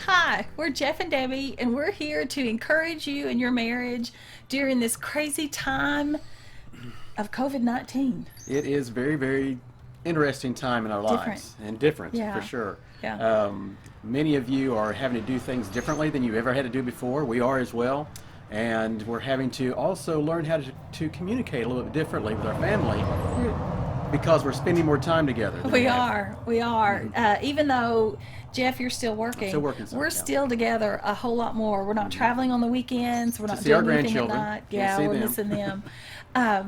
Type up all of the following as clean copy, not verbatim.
Hi, we're Jeff and Debbie, and we're here to encourage you in your marriage during this crazy time of COVID 19. It is very, very interesting time in our Different. lives and different for Yeah. sure. Yeah. Many of you are having to do things differently than you ever had to do before. We are as well. And we're having to also learn how to communicate a little bit differently with our family because we're spending more time together. Than We have. are. We are. Even though, Jeff, you're still working, Still working some, we're yeah. still together a whole lot more. We're not traveling on the weekends. We're not see our doing anything at grandchildren. night. Can't Yeah, see we're them. missing them.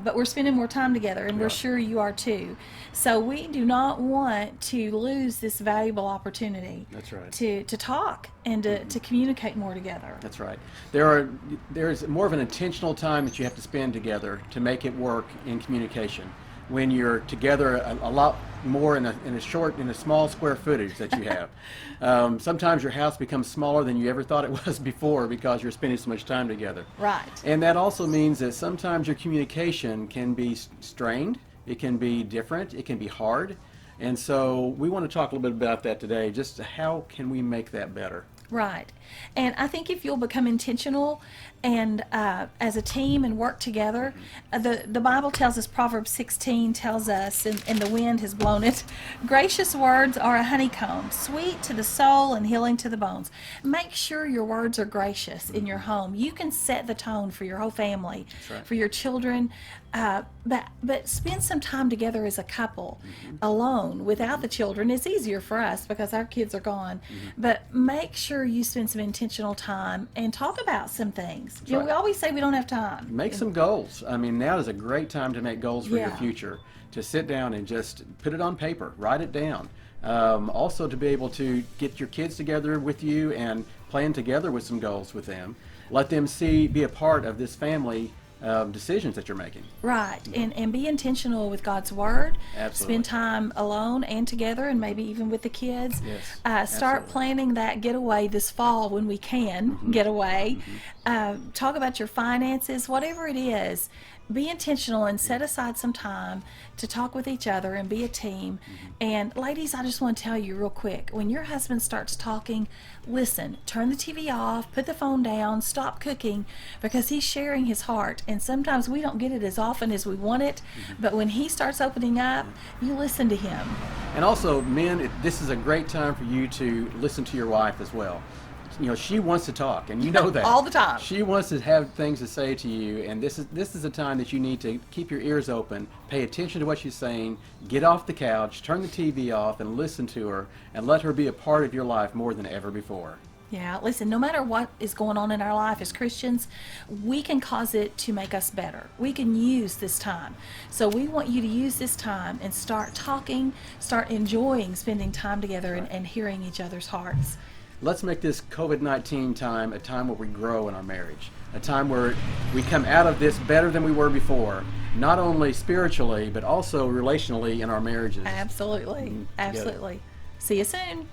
But we're spending more time together, and we're Yeah. sure you are too. So we do not want to lose this valuable opportunity. That's right. To talk and to communicate more together. That's right. There's more of an intentional time that you have to spend together to make it work in communication. When you're together a lot more in a small square footage that you have. Sometimes your house becomes smaller than you ever thought it was before because you're spending so much time together. Right. And that also means that sometimes your communication can be strained, it can be different, it can be hard. And so we want to talk a little bit about that today, just how can we make that better? Right. And I think if you'll become intentional and as a team and work together, the Bible tells us, Proverbs 16 tells us, and the wind has blown it, gracious words are a honeycomb, sweet to the soul and healing to the bones. Make sure your words are gracious in your home. You can set the tone for your whole family, right. for your children. But spend some time together as a couple, alone, without the children. It's easier for us because our kids are gone. But make sure you spend some intentional time and talk about some things. You know, right. we always say we don't have time. Make some goals. I mean, now is a great time to make goals for your Yeah. future. To sit down and just put it on paper, write it down. Also, to be able to get your kids together with you and plan together with some goals with them. Let them be a part of this family decisions that you're making. Right. And be intentional with God's Word. Absolutely. Spend time alone and together, and maybe even with the kids. Yes, Start absolutely. planning that getaway this fall when we can get away. Talk about your finances, whatever it is. Be intentional and set aside some time to talk with each other and be a team. And ladies, I just want to tell you real quick, when your husband starts talking, listen, turn the TV off, put the phone down, stop cooking, because he's sharing his heart. And sometimes we don't get it as often as we want it, but when he starts opening up, you listen to him. And also, men, this is a great time for you to listen to your wife as well. You know, she wants to talk, and you know that. All the time. She wants to have things to say to you, and this is a time that you need to keep your ears open, pay attention to what she's saying, get off the couch, turn the TV off, and listen to her, and let her be a part of your life more than ever before. Yeah, listen, no matter what is going on in our life as Christians, we can cause it to make us better. We can use this time. So we want you to use this time and start talking, start enjoying spending time together and hearing each other's hearts. Let's make this COVID-19 time a time where we grow in our marriage, a time where we come out of this better than we were before, not only spiritually, but also relationally in our marriages. Absolutely. Together. Absolutely. See you soon.